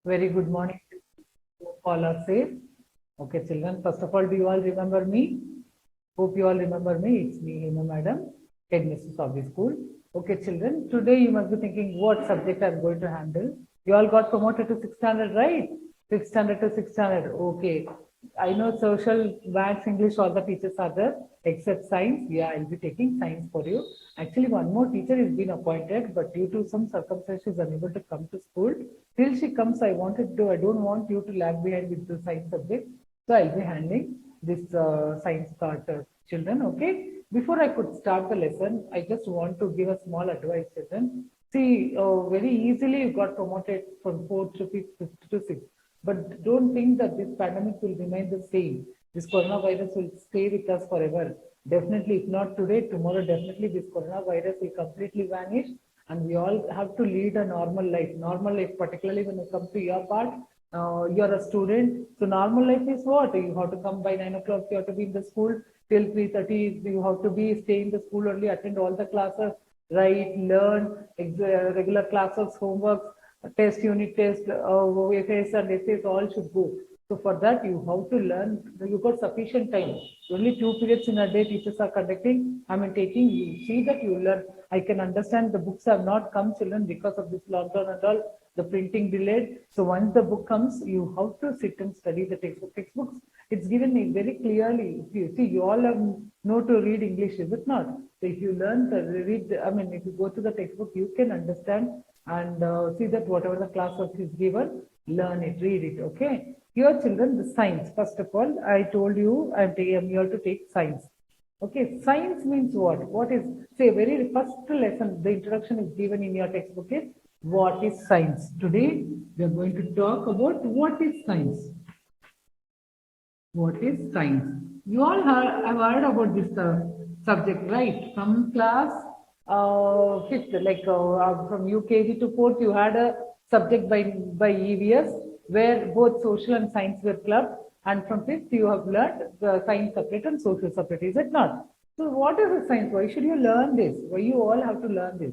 Very good morning. All are safe. Okay, children. First of all, do you all remember me? Hope you all remember me. It's me, Hema Madam, headmistress of the school. Okay, children. Today you must be thinking what subject I'm going to handle. You all got promoted to 6th standard, right? 6th standard to 6th standard. Okay. I know social, maths, English, all the teachers are there except science. Yeah, I'll be taking science for you. Actually, one more teacher is been appointed, but due to some circumstances, she's unable to come to school. Till she comes, I don't want you to lag behind with the science subject. So I'll be handling this science part, children. Okay. Before I could start the lesson, I just want to give a small advice, children. See, very easily you got promoted from 4th to 5th, 5th to 6th. But don't think that this pandemic will remain the same. This coronavirus will stay with us forever. Definitely, if not today, tomorrow, definitely this coronavirus will completely vanish and we all have to lead a normal life. Normal life, particularly when it comes to your part, you're a student. So normal life is what? You have to come by 9 o'clock, you have to be in the school till 3:30. You have to be stay in the school only, attend all the classes, write, learn, regular classes, homeworks, test, unit test, FS and essays, all should go. So for that, you have to learn. You got sufficient time. Only 2 periods in a day teachers are conducting. I mean, taking. You see that you learn. I can understand the books have not come, children, because of this lockdown and all. The printing delayed. So once the book comes, you have to sit and study the textbook. Textbooks. It's given very clearly. If you see, you all have know to read English, is it not? So if you learn to read, I mean, if you go to the textbook, you can understand and see that whatever the class work is given, learn it, read it. Okay. Here, children, the science. First of all, I told you I'm here to take science. Okay, science means what? What is, say, very first lesson, the introduction is given in your textbook is what is science? Today, we are going to talk about what is science. What is science? You all have heard about this subject, right? From class fifth, like from UKG to fourth, you had a subject by EVS where both social and science were clubbed, and from fifth you have learned the science separate and social separate. Is it not? So, what is the science? Why should you learn this? Why you all have to learn this?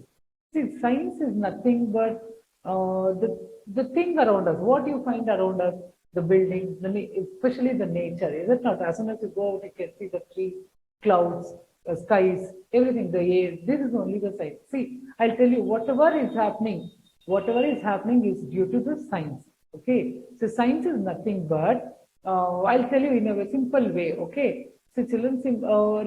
See, science is nothing but the thing around us. What you find around us, the buildings, especially the nature. Is it not? As soon as you go out, you can see the tree, clouds, skies, everything, the air. This is only the science. See, I'll tell you, whatever is happening is due to the science. Okay. So science is nothing but, I'll tell you in a simple way. Okay. So children,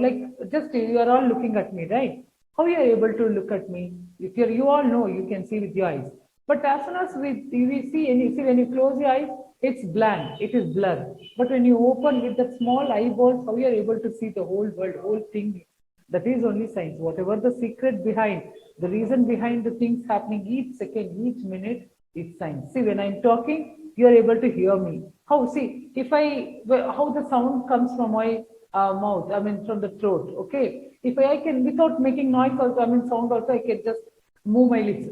like just you are all looking at me, right? How you are able to look at me? If you all know, you can see with your eyes. But as soon as we see when you close your eyes, it's blank, it is blur. But when you open with that small eyeballs, how you are able to see the whole world, whole thing. That is only science. Whatever the secret behind, the reason behind the things happening each second, each minute, it's science. See, when I'm talking, you are able to hear me. How? See, how the sound comes from my mouth, I mean, from the throat. Okay. If I can, without making noise also, I mean, sound also, I can just move my lips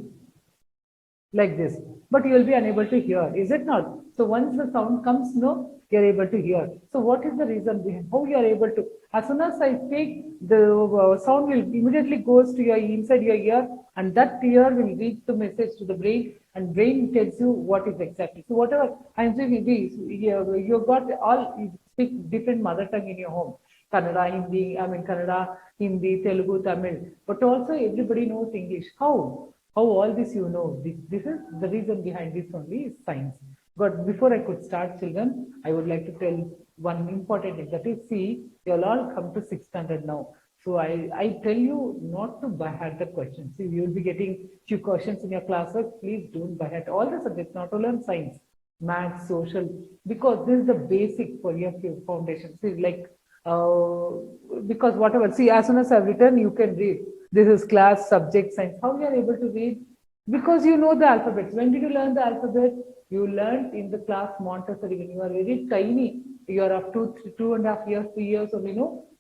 like this, but you will be unable to hear, is it not? So once the sound comes, no, you are able to hear. So what is the reason behind how you are able to? As soon as I speak, the sound will immediately goes to your inside your ear, and that ear will reach the message to the brain, and brain tells you what is exactly. So whatever I'm saying, you got all, you speak different mother tongue in your home. Kannada, Hindi, I mean Kannada, Hindi, Telugu, Tamil, but also everybody knows English. How all this you know? This is the reason behind this only is science. But before I could start, children, I would like to tell one important thing. That is, see, you'll all come to 6th standard now. So I tell you not to by heart the questions. See, you'll be getting few questions in your classwork. Please don't by heart all the subjects, not only on science, math, social, because this is the basic for your foundation. See, like because whatever, see, as soon as I've written, you can read. This is class, subject, science. How you are able to read? Because you know the alphabets. When did you learn the alphabet? You learned in the class Montessori when you are very tiny. You are up to 2.5 years, 3 years, or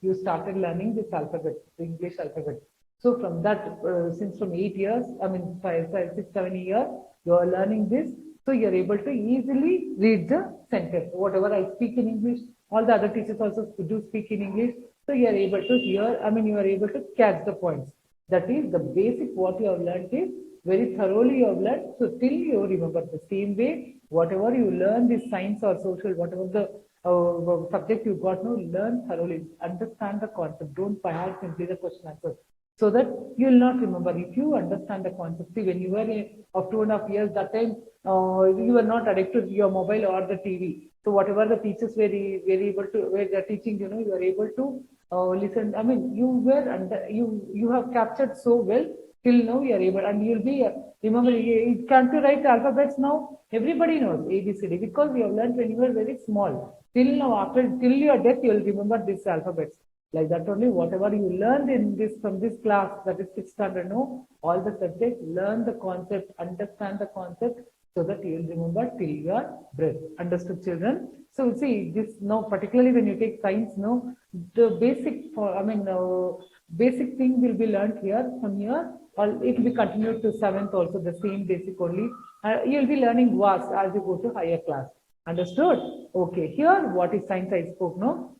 you started learning this alphabet, the English alphabet. So from that, since from 8 years, I mean 6, 7 years, you are learning this. So you are able to easily read the sentence. Whatever I speak in English, all the other teachers also do speak in English. So you are able to hear, I mean, you are able to catch the points. That is the basic what you have learned is very thoroughly you have learned. So till you remember the same way, whatever you learn, this science or social, whatever the subject you got, no, learn thoroughly, understand the concept. Don't by heart simply the question answers, so that you will not remember. If you understand the concept, see, when you were of 2.5 years, that time you were not addicted to your mobile or the TV. So whatever the teachers were able to, were they teaching, you are able to listen. I mean, you have captured so well till now you are able, and you'll be remember. Can't you write alphabets now? Everybody knows ABCD because we have learned when you were very small. Till now, till your death, you will remember these alphabets. Like that only, whatever you learned in this from this class, that is 6th standard, no, all the subjects, learn the concept, understand the concept, so that you will remember till your breath. Understood, children? So see, this now, particularly when you take science, no, the basic basic thing will be learned here from here, or it will be continued to 7th also, the same basic only. You will be learning vast as you go to higher class. Understood? Okay, here what is science I spoke, no?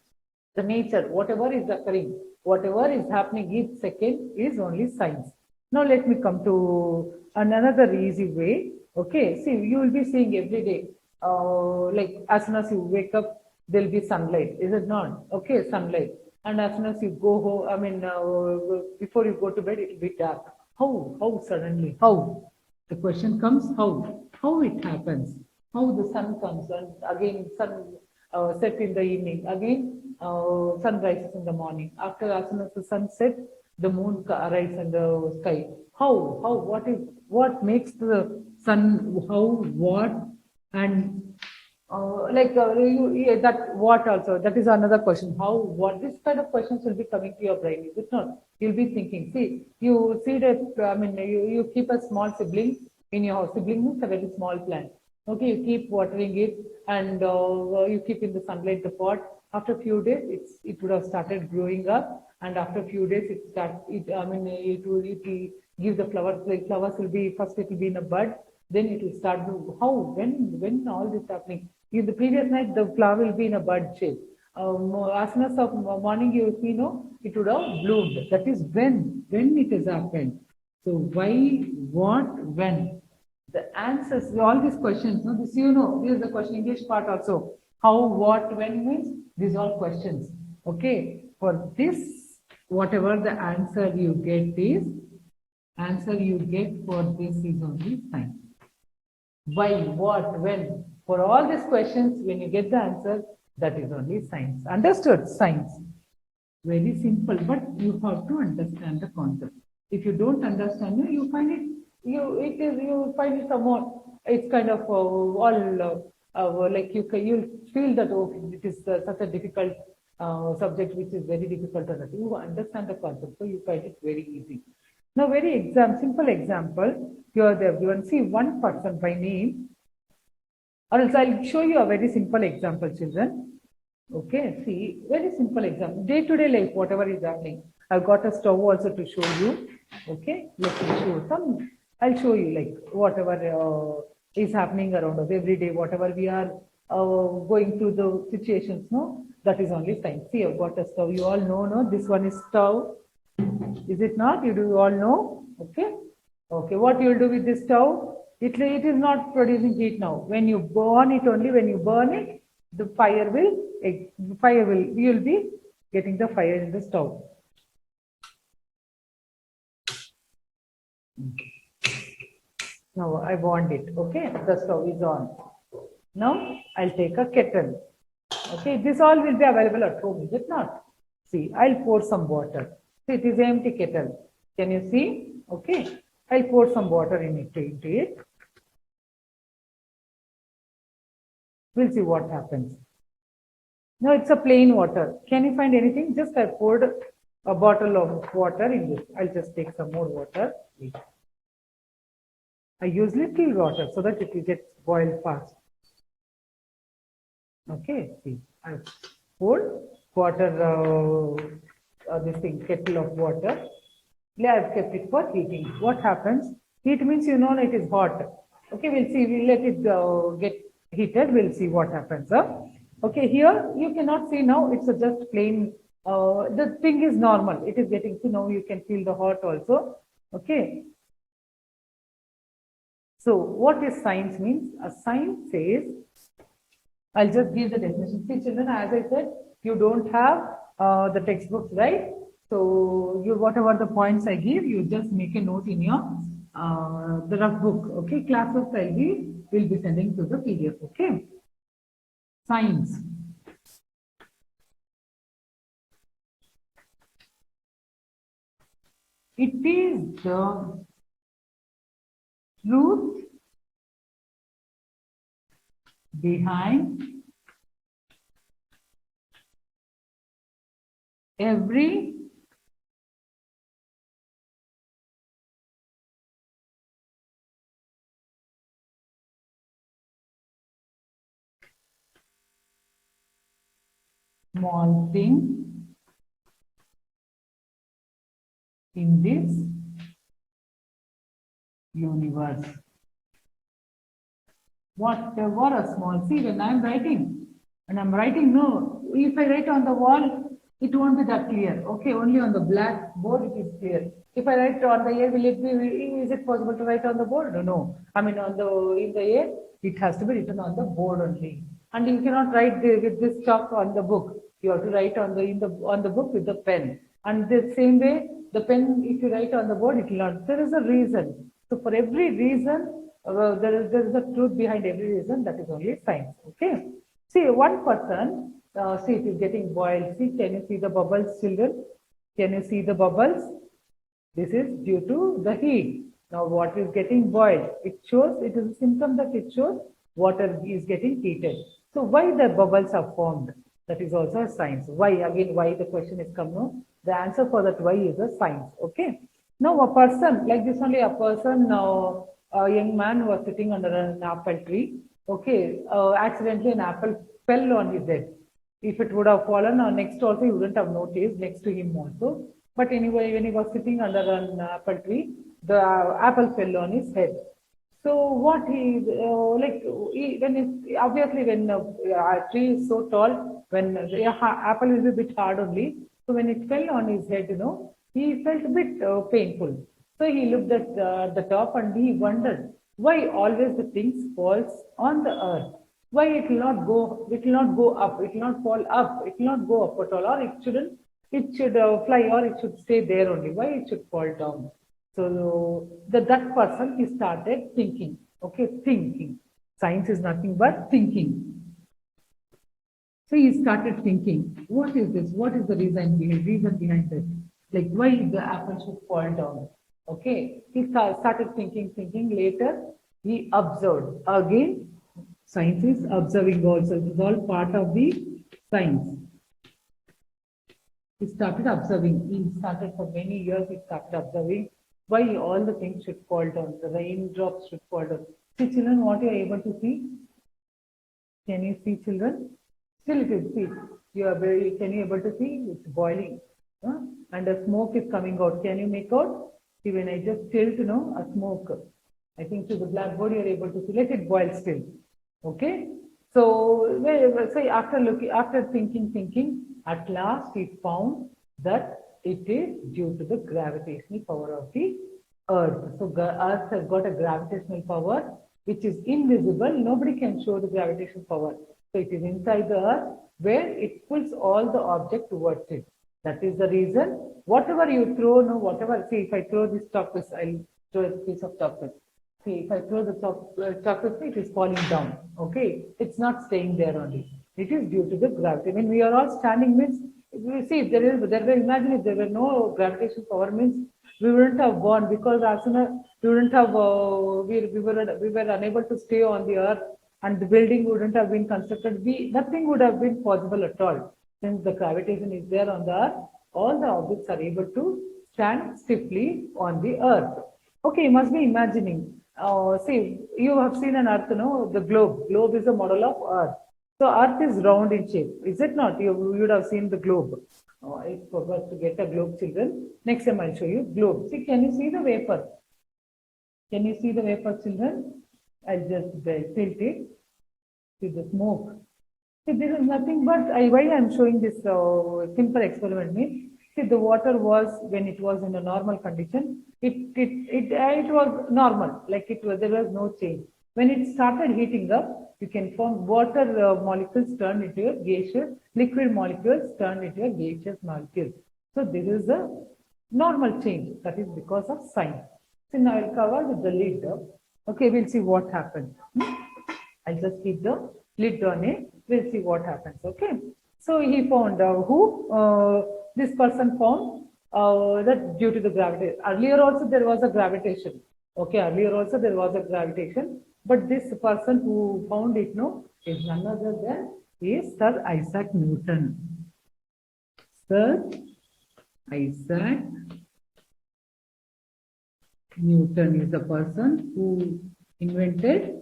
The nature, whatever is occurring, whatever is happening each second is only science. Now let me come to another easy way. Okay, see, you will be seeing every day, like as soon as you wake up, there will be sunlight, is it not? Okay, sunlight. And as soon as you go home, before you go to bed, it will be dark. How? How suddenly? How? The question comes, how? How it happens? How the sun comes and again sun set in the evening, again sun rises in the morning. After, as soon as the sun sets, the moon arrives in the sky. How? What makes the sun? How? What? And that what also, that is another question. How? What? This kind of questions will be coming to your brain, is it not? You'll be thinking. See, you see that. You keep a small sibling in your house. Sibling means a very small plant. Okay, you keep watering it, and you keep in the sunlight the pot. After a few days, it would have started growing up, and after a few days, it will give the flowers. Like flowers will be first, it will be in a bud, then it will start to, how, when all this happening. In the previous night, the flower will be in a bud shape. As soon as of morning, you see, no, it would have bloomed. That is when it has happened. So why, what, when? The answers, all these questions, no, this this is the question, English part also. How, what, when means these all questions. Okay, for this, whatever the answer you get for this is only science. Why, what, when? For all these questions, when you get the answer, that is only science. Understood? Science. Very simple, but you have to understand the concept. If you don't understand it, you find it, you find it somewhat, it's kind of like you'll feel that, oh, it is such a difficult subject which is very difficult to understand. You understand the concept, so you find it very easy. Now, simple example. Here they have given, see, one person by name, or else I'll show you a very simple example, children. Okay, see, very simple example. Day-to-day life, whatever is happening. I've got a stove also to show you. Okay, let me show some. I'll show you like whatever is happening around us every day, whatever we are going through the situations. No, that is only science. See, I've got a stove. You all know, no? This one is stove. Is it not? You do all know? Okay. Okay. What you will do with this stove? It is not producing heat now. When you burn it, only when you burn it, the fire will, you will be getting the fire in the stove. Now I want it. Okay. The stove is on. Now I'll take a kettle. Okay. This all will be available at home, is it not? See, I'll pour some water. See, it is an empty kettle. Can you see? Okay. I'll pour some water into it. We'll see what happens. No, it's a plain water. Can you find anything? Just I poured a bottle of water in this. I'll just take some more water. I use little water so that it will get boiled fast. Okay, see, I poured water, this thing, kettle of water. I've kept it for heating. What happens? Heat means you know it is hot. Okay, we'll see. We'll let it get heated. We'll see what happens. Okay, here you cannot see now. It's just plain. The thing is normal. It is getting, now you can feel the hot also. Okay. So what is science means? A science says, I'll just give the definition. See, children, as I said, you don't have the textbooks, right? So you whatever the points I give, you just make a note in your the rough book. Okay, classes will be sending to the PDF. Okay, science. It is the truth behind every small thing in this universe. What a small, see when I'm writing, no, if I write on the wall, it won't be that clear. Okay, only on the black board it is clear. If I write on the air, is it possible to write on the board? No. I mean in the air, it has to be written on the board only. And you cannot write with this chalk on the book. You have to write on the book with the pen. And the same way, the pen, if you write on the board, it will not. There is a reason. So for every reason, there is a truth behind every reason. That is only science. Okay. See, one person, see, it is getting boiled. See, can you see the bubbles, children? Can you see the bubbles? This is due to the heat. Now, what is getting boiled? It shows, it is a symptom that it shows water is getting heated. So, why the bubbles are formed? That is also a science. Why? Again, why the question is come now? The answer for that why is a science. Okay. Now, a person, like this only, a person, a young man was sitting under an apple tree. Okay. Accidentally, an apple fell on his head. If it would have fallen on next also, he wouldn't have noticed next to him also. But anyway, when he was sitting under an apple tree, the apple fell on his head. So what when it's obviously when a tree is so tall, when the apple will be a bit hard only. So when it fell on his head, he felt a bit painful. So he looked at the top and he wondered why always the things falls on the earth. Why it will not go? It will not go up. It will not fall up. It will not go up at all, or it shouldn't. It should fly, or it should stay there only. Why it should fall down? So that person he started thinking. Okay, thinking. Science is nothing but thinking. So he started thinking, what is this? What is the reason behind this? Like why the apple should fall down? Okay, he started thinking. Later, he observed. Again, science is observing also. It is all part of the science. He started observing. He started for many years. He started observing why all the things should fall down. The raindrops should fall down. See, children, what you are able to see? Can you see, children? Still it is, see, can you able to see? It's boiling. And the smoke is coming out. Can you make out? See, when I just tilt, a smoke. I think to the blackboard you are able to see. Let it boil still. Okay? So, after thinking, at last he found that it is due to the gravitational power of the earth. So, earth has got a gravitational power which is invisible. Nobody can show the gravitational power. So it is inside the earth where it pulls all the object towards it. That is the reason. Whatever you throw, see, if I throw this chocolate, I'll throw a piece of chocolate. See, if I throw the chocolate, it is falling down. Okay, it's not staying there only. It is due to the gravity. When we are all standing means, see, imagine if there were no gravitational power means we wouldn't have born because as soon as we wouldn't have, we were unable to stay on the earth and the building wouldn't have been constructed. Nothing would have been possible at all. Since the gravitation is there on the earth, all the objects are able to stand stiffly on the earth. Okay, you must be imagining. See, you have seen an earth, the globe. Globe is a model of earth. So earth is round in shape, is it not? You would have seen the globe. I forgot to get a globe, children. Next time I'll show you globe. See, can you see the vapor? Can you see the vapor, children? I'll just tilt it. See the smoke. See, this is nothing but why I'm showing this simple experiment means See, the water was, when it was in a normal condition, it was normal, like it was, there was no change. When it started heating up, you can form water molecules turned into a gaseous, liquid molecules turned into a gaseous molecules. So this is a normal change, that is because of sign. So now I'll cover with the lid. Okay, we'll see what happens. I'll just keep the lid on it. We'll see what happens. Okay. So he found this person found that due to the gravity. Earlier also there was a gravitation. Okay. Earlier also there was a gravitation. But this person who found it, no, is none other than is Sir Isaac Newton. Sir Isaac Newton is the person who invented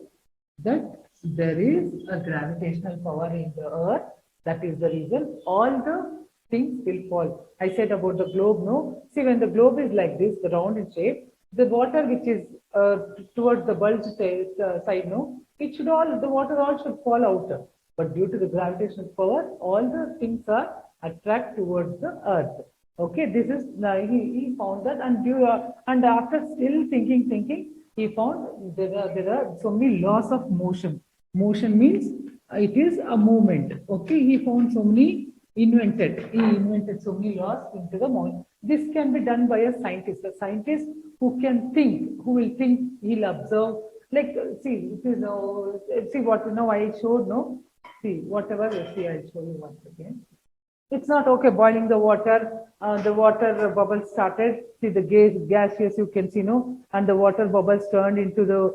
that there is a gravitational power in the earth. That is the reason all the things will fall. I said about the globe, no? See, when the globe is like this, the round in shape, the water which is towards the bulge side, no? It should all, the water all should fall out. But due to the gravitational power, all the things are attract towards the earth. Okay, this is, he found that, and after still thinking, he found there are so many laws of motion. Motion means it is a movement. Okay, he found so many he invented so many laws into the motion. This can be done by a scientist who can think, who will think, he'll observe. Like, see, it is, see what now I showed, no? See, whatever, see, I'll show you once again. It's not okay boiling the water bubbles started. See the gaseous, you can see, no, and the water bubbles turned into the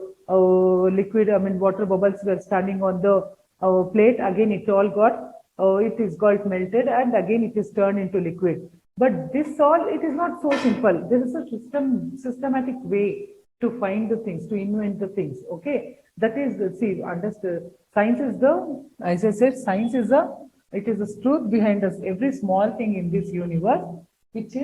liquid. I mean, water bubbles were standing on the plate. Again, it all got got melted, and again it is turned into liquid. But this all, it is not so simple. This is a systematic way to find the things, to invent the things. Okay, that is, see, understood. Science is the, as I said, science is the, it is the truth behind us. Every small thing in this universe, which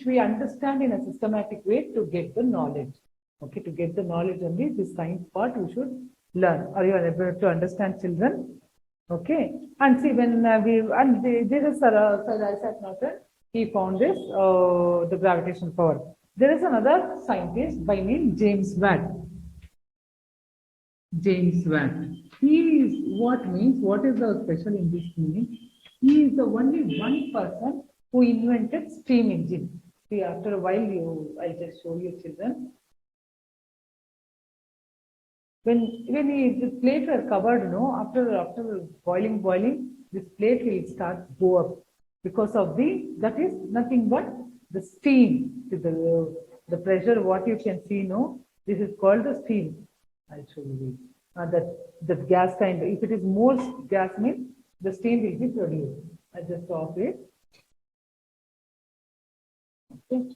we understand in a systematic way to get the knowledge. Okay, to get the knowledge only, this science part we should learn. Are you able to understand, children? Okay, and see, when there is Sir Isaac Newton, he found this the gravitational power. There is another scientist by name James Watt. James Watt. He is what means, what is the special in this meaning? He is the only one person who invented steam engine. See, after a while, I'll just show you, children. When the plate were covered, no, after boiling, this plate will start go up because of that is nothing but the steam. The pressure, what you can see, no, this is called the steam. I'll show you that gas kind. If it is more gas, means the steam will be produced. I just off it. Okay.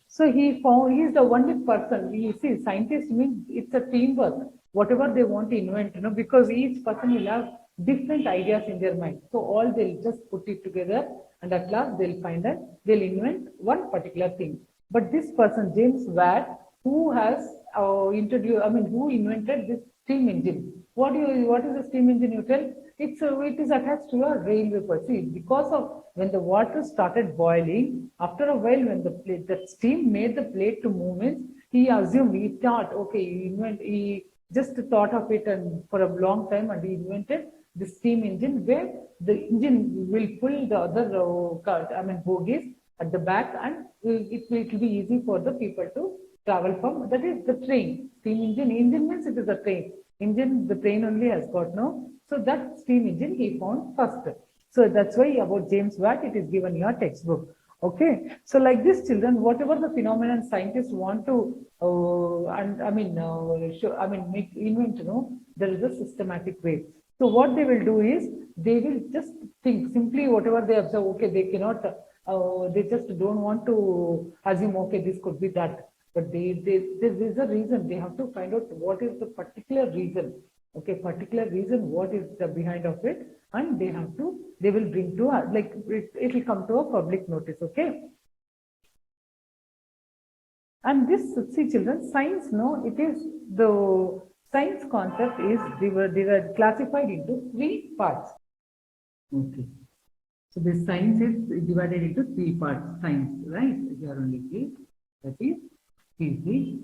So he is the only person. You see, scientists means it's a teamwork. Whatever they want to invent, you know, because each person will have different ideas in their mind. So all they'll just put it together, and at last they'll find that they'll invent one particular thing. But this person, James Watt, who has who invented this steam engine. What is the steam engine, you tell? It is attached to a railway per se. Because of when the water started boiling, after a while, when the steam made the plate to move, he assumed, he thought, okay, he just thought of it and for a long time, and he invented the steam engine, where the engine will pull the other bogies at the back, and it will be easy for the people to travel from. That is the train. Steam engine. Engine means it is a train. Engine, the train only has got no. So that steam engine he found first. So that's why about James Watt it is given in your textbook. Okay. So like this, children, whatever the phenomenon scientists want to invent, you know, there is a systematic way. So what they will do is they will just think simply whatever they observe. Okay, they cannot. They just don't want to assume. Okay, this could be that. But there is a reason. They have to find out what is the particular reason. Okay, particular reason, what is the behind of it, and they will bring to us, like it will come to a public notice. Okay. And this, see, children, science, no, it is the science concept is they were classified into 3 parts. Okay. So this science is divided into three parts. Science, right? Here only three. That is physics.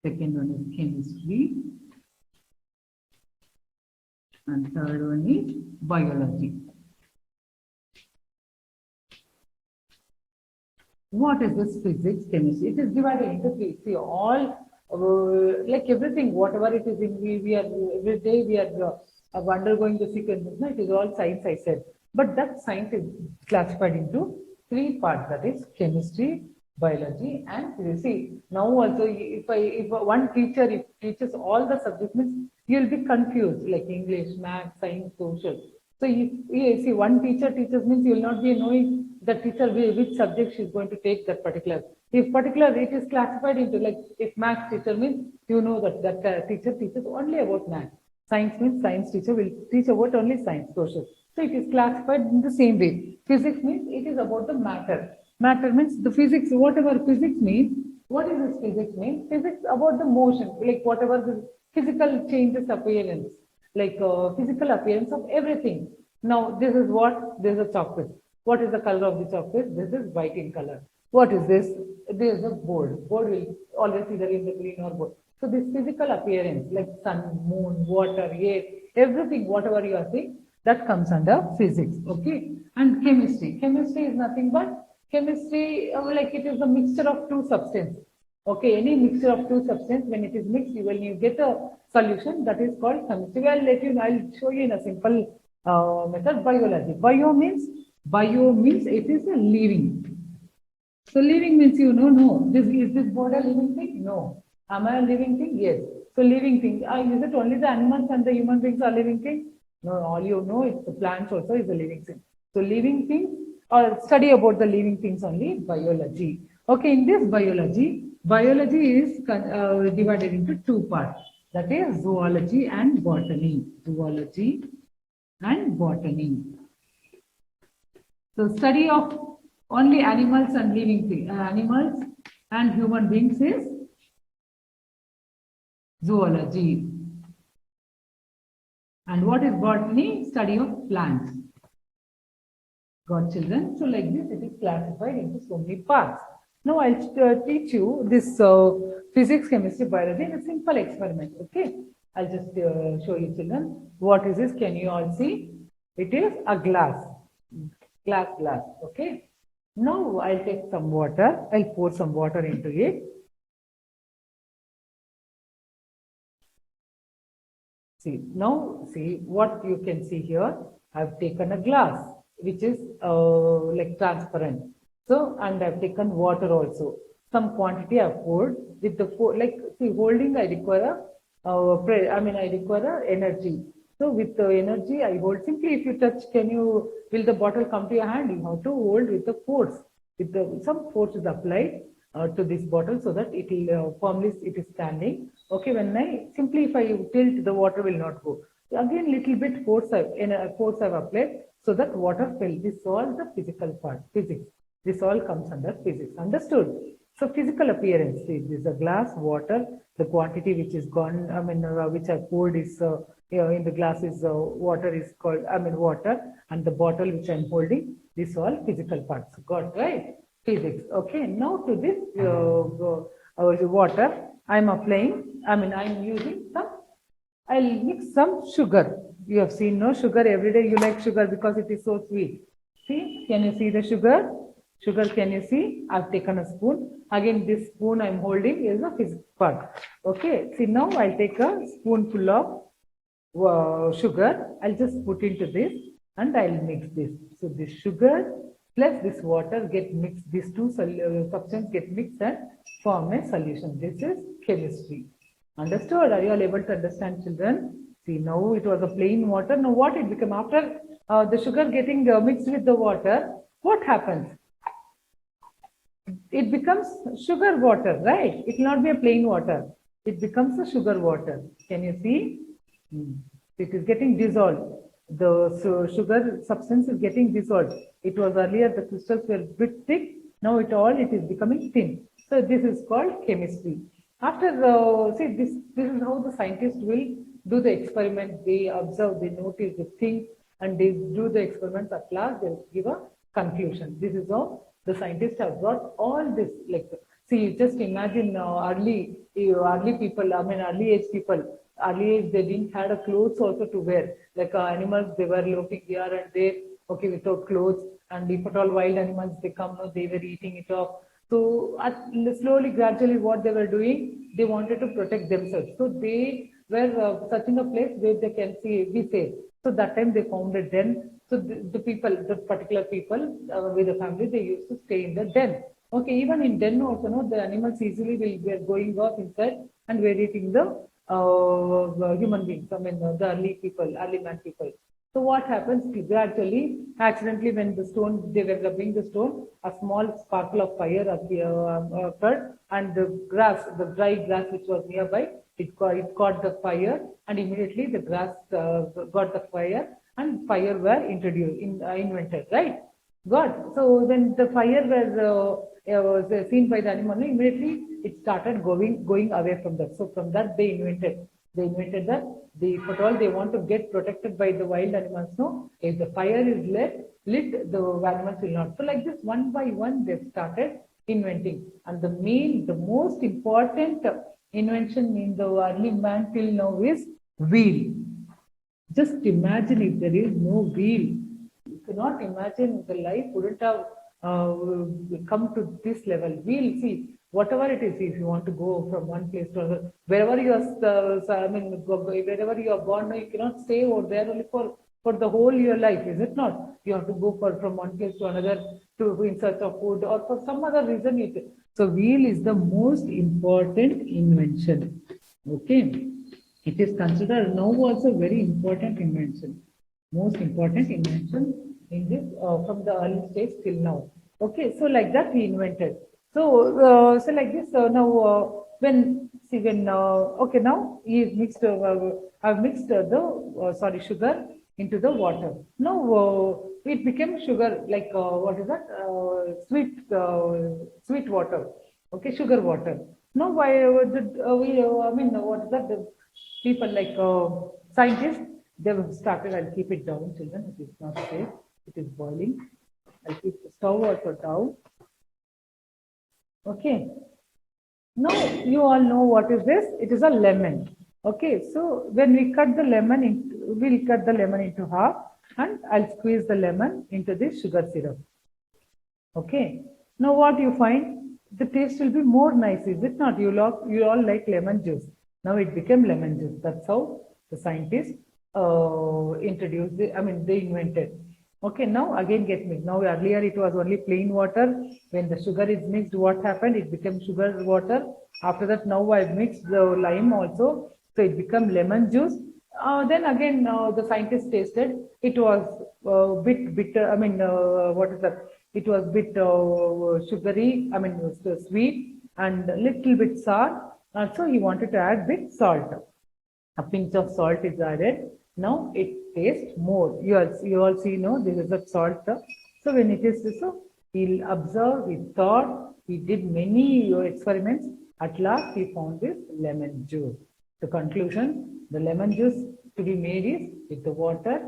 Second one is chemistry. And third one is biology. What is this physics, chemistry? It is divided into three. See, all like everything, whatever it is in, we are every day we are undergoing the sequence. No, it is all science, I said. But that science is classified into three parts. That is chemistry, biology, and physics. See, now also, if one teacher if teaches all the subjects, means you will be confused, like English, math, science, social. So if see one teacher teaches means you will not be knowing the teacher which subject she is going to take that particular. If particular it is classified into, like if math teacher means you know that teacher teaches only about math. Science means science teacher will teach about only science, social. So it is classified in the same way. Physics means it is about the matter. Matter means the physics, whatever physics means. What is this physics mean? Physics about the motion, like whatever the physical changes appearance, like physical appearance of everything. Now this is what? This is a chocolate. What is the color of the chocolate? This is white in color. What is this? This is a board. Board will always either in the green or board. So this physical appearance, like sun, moon, water, air, everything, whatever you are seeing, that comes under physics. Okay. And chemistry. Chemistry is nothing but chemistry, like it is a mixture of two substances. Okay, any mixture of two substances, when it is mixed, when you get a solution, that is called chemistry. I'll let you know, I'll show you in a simple method. Biology. Bio means it is a living. So living means no. Is this board a living thing? No. Am I a living thing? Yes. So living thing. Is it only the animals and the human beings are living thing? No, all you know, it's the plants also is a living thing. So living things, or study about the living things only, biology. Okay, in this biology is divided into two parts. That is zoology and botany. Zoology and botany. So study of only animals and living things, animals and human beings is zoology. And what is botany? Study of plants. Got children? So like this, it is classified into so many parts. Now I'll teach you this physics, chemistry, biology in a simple experiment. Okay, I'll just show you children. What is this? Can you all see? It is a glass. Glass. Okay. Now I'll take some water. I'll pour some water into it. See, now see what you can see here. I've taken a glass which is like transparent. So, and I've taken water also. Some quantity I've poured with the like see holding I require I require energy. So with the energy I hold, simply if you touch, will the bottle come to your hand? You have to hold with the force. With the some force is applied to this bottle so that it will firmly it is standing. Okay, when I simply if I tilt, the water will not go. Again, little bit force I've applied so that water fell. This is all the physical part, physics. This all comes under physics. Understood? So physical appearance. See, this is a glass, water. The quantity which is gone, which I poured is in the glass is water is called water, and the bottle which I'm holding. This all physical parts. Got right? Physics. Okay. Now to this water, I'm applying. I'm using some. I'll mix some sugar. You have seen no sugar every day. You like sugar because it is so sweet. See, can you see the sugar? Sugar, can you see? I've taken a spoon. Again, this spoon I'm holding is a physics part. Okay. See, now I'll take a spoonful of sugar. I'll just put into this and I'll mix this. So this sugar plus this water get mixed. These two substances get mixed and form a solution. This is chemistry. Understood? Are you all able to understand, children? See, now it was a plain water. Now what it became after the sugar getting mixed with the water? What happens? It becomes sugar water, right? It will not be a plain water. It becomes a sugar water. Can you see? It is getting dissolved. The sugar substance is getting dissolved. It was earlier the crystals were a bit thick. Now it is becoming thin. So this is called chemistry. After see this is how the scientist will do the experiments, they observe, they notice, they think, and they do the experiments. At last, they give a conclusion. This is how the scientists have brought all this. Like, see, just imagine early people. I mean, early age people. Early age, they didn't had a clothes also to wear. Like animals, they were loafing here and there, okay, without clothes. And if at all wild animals they come, no, they were eating it off. So slowly, gradually, what they were doing, they wanted to protect themselves. So they were searching a place where they can be safe. So that time they found a den. So the people, the particular people with the family, they used to stay in the den. Okay, even in den also, no, the animals easily will be going off inside and were eating the human beings. I mean, the early people, early man people. So what happens gradually, accidentally, when the stone, they were rubbing the stone, a small sparkle of fire occurred, and the grass, the dry grass which was nearby, it caught the fire, and immediately the grass got the fire, and fire were invented, right? Got. So when the fire was seen by the animal, immediately it started going away from that. So from that they invented that if at all they want to get protected by the wild animals, no, if the fire is lit, the animals will not. So like this, one by one, they started inventing. And the most important invention in the early man till now is wheel. Just imagine if there is no wheel. You cannot imagine the life wouldn't have come to this level. Wheel, see, whatever it is, if you want to go from one place to another, wherever you are, I mean, wherever you are born, you cannot stay over there only for the whole your life, is it not? You have to go from one place to another to in search of food or for some other reason. So wheel is the most important invention. Okay. It is considered now also very important invention. Most important invention in this from the early stage till now. Okay, so like that we invented. So like this. Now okay, now he is mixed. I've mixed the sugar into the water. Now it became sugar. Like what is that? Sweet water. Okay, sugar water. Now why did we? I mean, what is that? The people like scientists, they've started. I'll keep it down, children. It is not safe. It is boiling. I'll keep the stove also down. Okay. Now you all know what is this? It is a lemon. Okay. So when we cut the lemon, we'll cut the lemon into half, and I'll squeeze the lemon into this sugar syrup. Okay. Now what you find? The taste will be more nice, is it not? You all like lemon juice. Now it became lemon juice. That's how the scientists introduced. They invented. Okay, now again get mixed. Now earlier it was only plain water. When the sugar is mixed, what happened? It became sugar water. After that, now I've mixed the lime also, so it became lemon juice. Then again, the scientists tasted. It was a bit bitter. What is that? It was bit sugary. Sweet and a little bit sour. So he wanted to add bit salt. A pinch of salt is added. Now it tastes more. You all see, no, this is a salt. So when it is so, he'll observe, he thought, he did many experiments. At last, he found this lemon juice. The conclusion, the lemon juice to be made is with the water,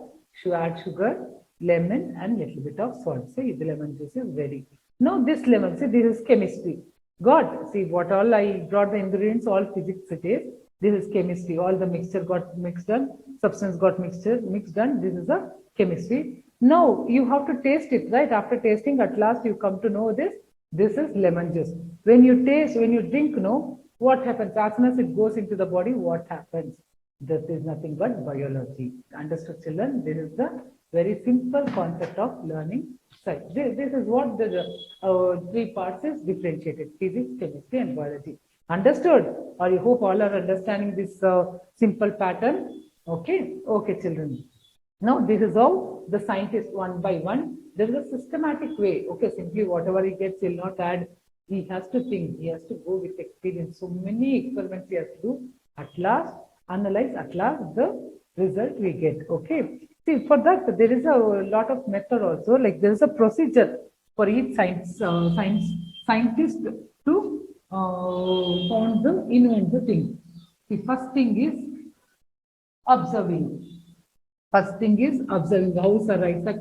add sugar, lemon, and little bit of salt. See, the lemon juice is ready. Now this lemon, see, this is chemistry. God, see what all I brought the ingredients, all physics it is. This is chemistry. All the mixture got mixed done, substance got mixed done. This is a chemistry. Now you have to taste it, right? After tasting, at last you come to know this. This is lemon juice. When you taste, when you drink, no, what happens? As soon as it goes into the body, what happens? This is nothing but biology. Understood, children? This is the very simple concept of learning science. This is what the three parts is differentiated: physics, chemistry, and biology. Understood? Or you hope all are understanding this simple pattern? Okay? Okay, children. Now, this is how the scientist one by one, there is a systematic way. Okay, simply whatever he gets, he'll not add. He has to think, he has to go with experience. So many experiments he has to do. At last, analyze, at last, the result we get. Okay. See, for that, there is a lot of method also. Like there is a procedure for each scientist to invent the thing. The first thing is Observing. First thing is observing. How Sir Isaac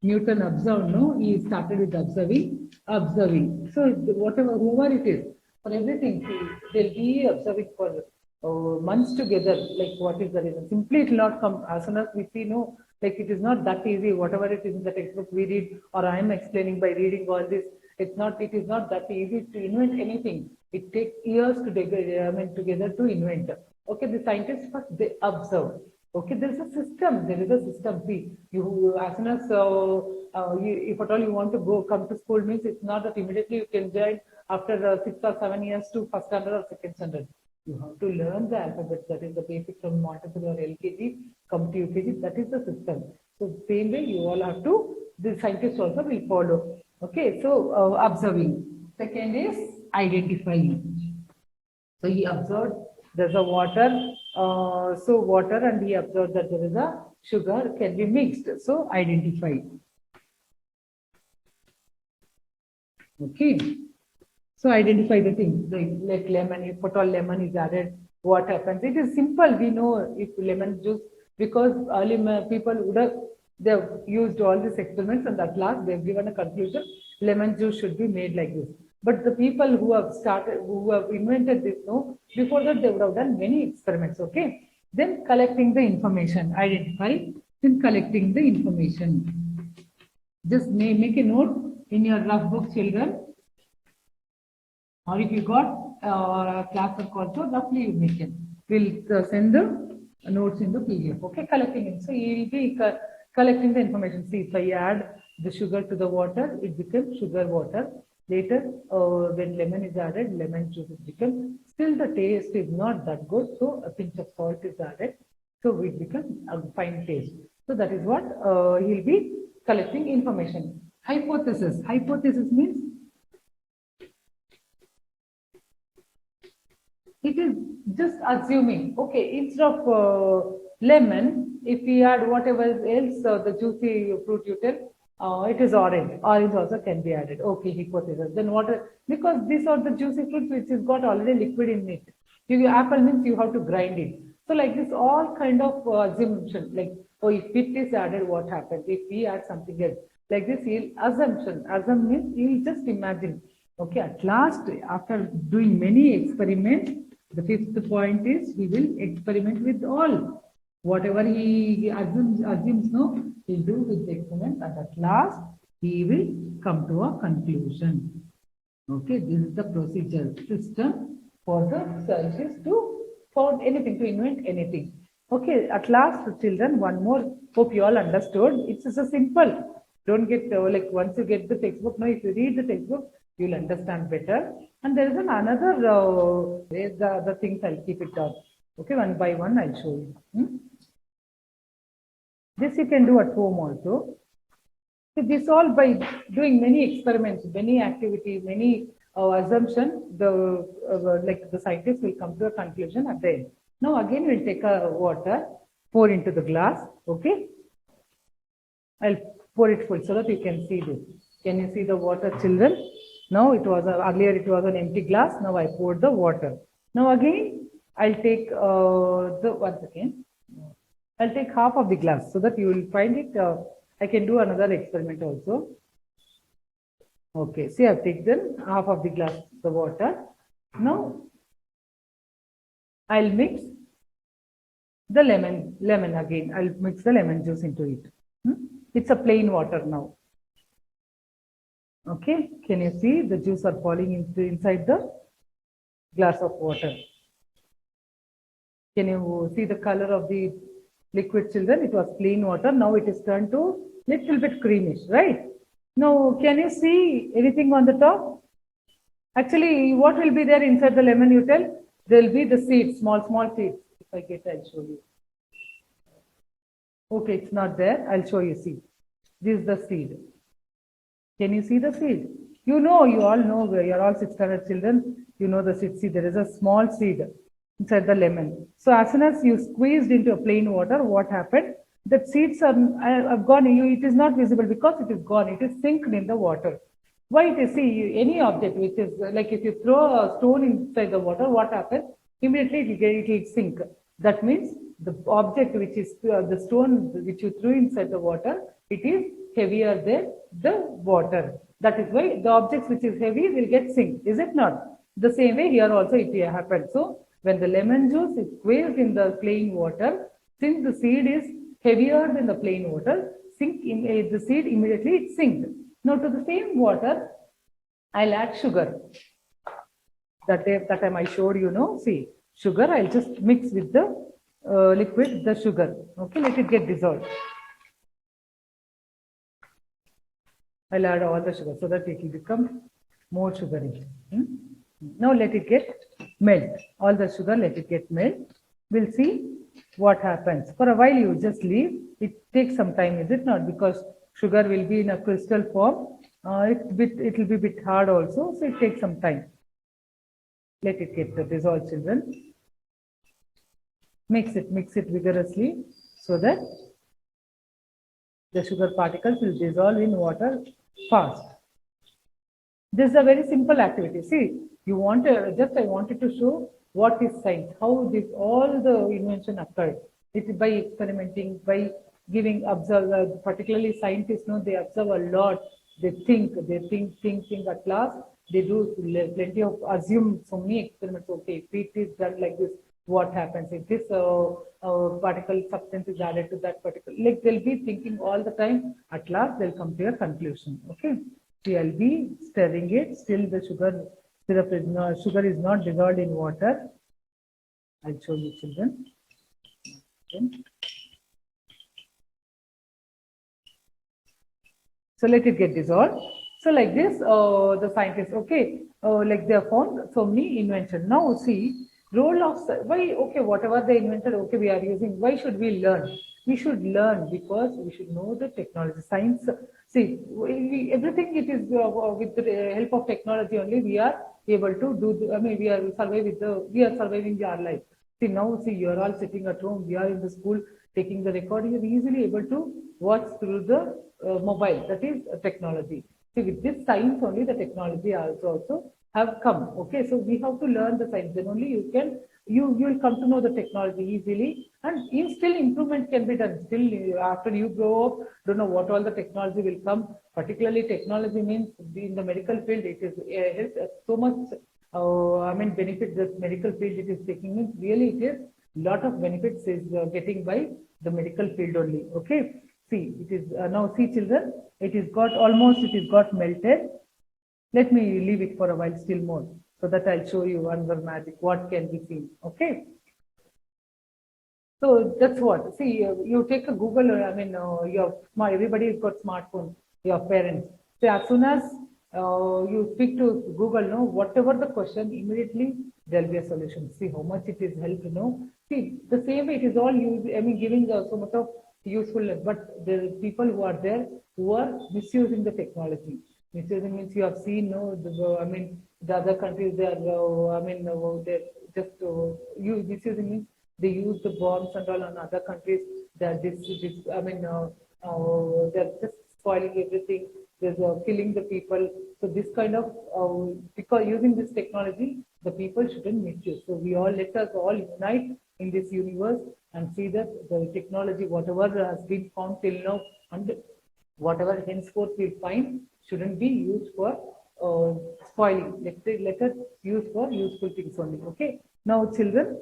Newton observed, no? He started with observing, observing. So whatever, whoever it is, for everything, they'll be observing for months together. Like what is the reason? Simply it will not come as soon as we see, no, like it is not that easy. Whatever it is in the textbook we read, or I am explaining by reading all this, it's not. It is not that easy to invent anything. It takes years to together to invent. Okay, the scientists first they observe. Okay, there is a system. There is a system. See, you as soon as if at all you want to come to school means it's not that immediately you can join after 6 or 7 years to first standard or second standard. You have to learn the alphabet. That is the basic from Montessori or LKG, come to UKG. That is the system. So same way you all have to. The scientists also will follow. Okay, so observing. Second is identifying. So he observed there's a water, so water, and he observed that there is a sugar can be mixed. So identify. Okay. So identify the things like lemon. If at all lemon is added, what happens? It is simple. We know if lemon juice, because early people would have they've used all these experiments, and at last they've given a conclusion: lemon juice should be made like this. But the people who have invented this, no, before that they would have done many experiments. Okay. Then collecting the information, identify, then collecting the information. Just make a note in your rough book, children. Or if you got class work also, roughly you make it. We'll send the notes in the PDF. Okay, collecting it. So you will be collecting the information. See, if I add the sugar to the water, it becomes sugar water. Later, when lemon is added, lemon juice is become. Still, the taste is not that good. So a pinch of salt is added. So it becomes a fine taste. So that is what he'll be collecting information. Hypothesis. Hypothesis means it is just assuming. Okay, instead of lemon, if we add whatever else, the juicy fruit you tell, it is orange. Orange also can be added. Okay, hypothesis. Then what? Because these are the juicy fruits which has got already liquid in it. If apple means you have to grind it. So like this, all kind of assumption. Like, oh, if it is added, what happens? If we add something else, like this, assumption. Assumption means you will just imagine. Okay, at last, after doing many experiments, the fifth point is he will experiment with all. Whatever he assumes no, he'll do with the experiment, and at last he will come to a conclusion. Okay, this is the procedure system for the scientists to find anything, to invent anything. Okay, at last, children, one more. Hope you all understood. It's just a simple. Don't get like once you get the textbook. No, if you read the textbook, you'll understand better. And there is another the things I'll keep it down. Okay, one by one I'll show you. This you can do at home also. So this all by doing many experiments, many activities, many assumptions. Like the scientists will come to a conclusion at the end. Now again we'll take a water, pour into the glass. Okay, I'll pour it full so that you can see this. Can you see the water, children? Now it was earlier it was an empty glass. Now I poured the water. Now again I'll take I'll take half of the glass so that you will find it. I can do another experiment also. Okay, see I've taken half of the glass the water. Now I'll mix the lemon again. I'll mix the lemon juice into it. It's a plain water now. Okay, can you see the juice are falling inside the glass of water? Can you see the color of the liquid, children? It was plain water. Now it is turned to little bit creamish, right? Now, can you see anything on the top? Actually, what will be there inside the lemon, you tell? There will be the seeds, small seeds. If I get, I'll show you. Okay, it's not there. I'll show you. See, this is the seed. Can you see the seed? You know, you all know, you're all 6 standard children. You know the seed. See, there is a small seed inside the lemon. So as soon as you squeezed into a plain water, what happened? The seeds have gone. It is not visible because it is gone. It is sunk in the water. Why it is? See, any object which is like if you throw a stone inside the water, what happens? Immediately it will sink. That means the object which is the stone which you threw inside the water, it is heavier than the water. That is why the objects which is heavy will get sink. Is it not? The same way here also it happens. So when the lemon juice is squeezed in the plain water, since the seed is heavier than the plain water, the seed immediately it sinks. Now to the same water, I'll add sugar. That time I showed you, know, see, sugar, I'll just mix with the liquid, the sugar. Okay, let it get dissolved. I'll add all the sugar so that it will become more sugary. Now let it get melt. All the sugar, let it get melt. We'll see what happens. For a while, you just leave. It takes some time, is it not? Because sugar will be in a crystal form. It will be a bit hard also, so it takes some time. Let it get dissolved, children. Mix it vigorously so that the sugar particles will dissolve in water fast. This is a very simple activity. See, you want I wanted to show what is science, how this all the invention occurred. It is by experimenting, by giving particularly scientists know they observe a lot. They think. At last, they do plenty of assume so many experiments. Okay, if it is done like this, what happens if this particle substance is added to that particular? Like they'll be thinking all the time. At last, they'll come to a conclusion. Okay, so I'll be stirring it. Still, the sugar is not dissolved in water. I'll show you, children. Okay. So let it get dissolved. So like this, the scientists, okay, like they have found so many inventions. Now see, role of why, okay, whatever they invented, okay, we are using. Why should we learn? We should learn because we should know the technology, science. See, everything it is with the help of technology only we are able to do. We are surviving our life. See now, see you are all sitting at home. We are in the school taking the recording. You are easily able to watch through the mobile. That is technology. See, with this science only, the technology also have come. Okay, so we have to learn the science. Then only you will come to know the technology easily, and still improvement can be done. Still, after you grow up, don't know what all the technology will come. Particularly, technology means in the medical field, it is so much. Benefit the medical field it is taking means really it is lot of benefits is getting by the medical field only. Okay, see it is now see children, it is got melted. Let me leave it for a while still more so that I'll show you another magic what can be seen. Okay, so that's what. See, you take a Google. Everybody's got smartphone. Your parents. So as soon as you speak to Google, whatever the question, immediately there'll be a solution. See how much it is helped. See the same way it is all giving so much of usefulness. But there are people who are there who are misusing the technology. Misusing means you have seen, the other countries they are. They're just misusing means they use the bombs and all on other countries. They're they're just spoiling everything. There's killing the people. So this kind of because using this technology, the people shouldn't misuse. So let us all unite in this universe and see that the technology, whatever has been found till now, and whatever henceforth we find, shouldn't be used for spoiling. Let us use for useful things only. Okay. Now, children,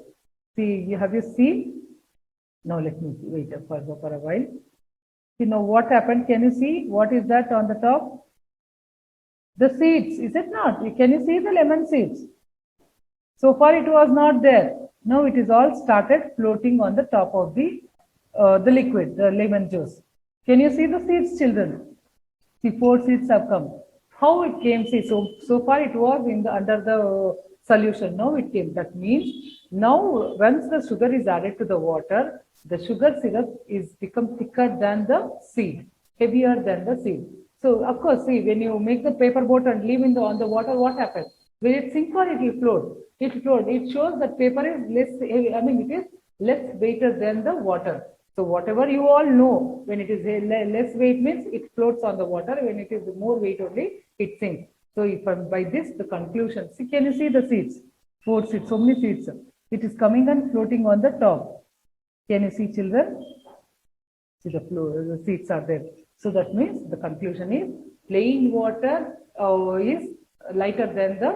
see, have you seen? Now let me wait for a while. See now what happened. Can you see what is that on the top? The seeds, is it not? Can you see the lemon seeds? So far it was not there. Now it is all started floating on the top of the liquid, the lemon juice. Can you see the seeds, children? See, 4 seeds have come. How it came? See, so far it was under the solution. Now it came. That means now once the sugar is added to the water, the sugar syrup is become thicker than the seed, heavier than the seed. So of course, see, when you make the paper boat and leave on the water, what happens? Will it sink or it will float? It floats. It shows that paper is less heavy. It is less weighted than the water. So whatever you all know, when it is less weight means it floats on the water. When it is more weight only, it sinks. So by this, the conclusion. See, can you see the seeds? 4 seeds, so many seeds. It is coming and floating on the top. Can you see, children? See the flow, the seeds are there. So that means the conclusion is plain water is lighter than the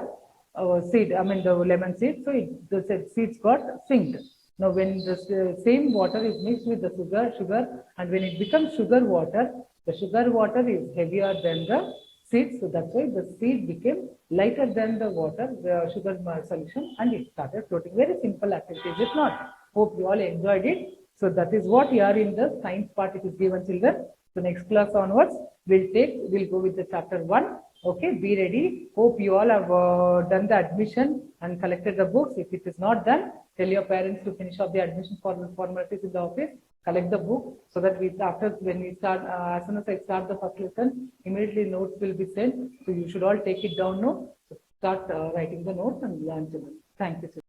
seed, I mean the lemon seed. So the seeds got synced. Now when the same water is mixed with the sugar, and when it becomes sugar water, the sugar water is heavier than the seed. So that's why the seed became lighter than the water, the sugar solution, and it started floating. Very simple activity, is it not? Hope you all enjoyed it. So that is what here in the science part it is given, children. So next class onwards, we'll go with the chapter 1. Okay, be ready. Hope you all have done the admission and collected the books. If it is not done, tell your parents to finish off the admission formalities in the office. Collect the book so that when we start, as soon as I start the first lesson, immediately notes will be sent. So you should all take it down now. So start writing the notes and learn. Thank you, children.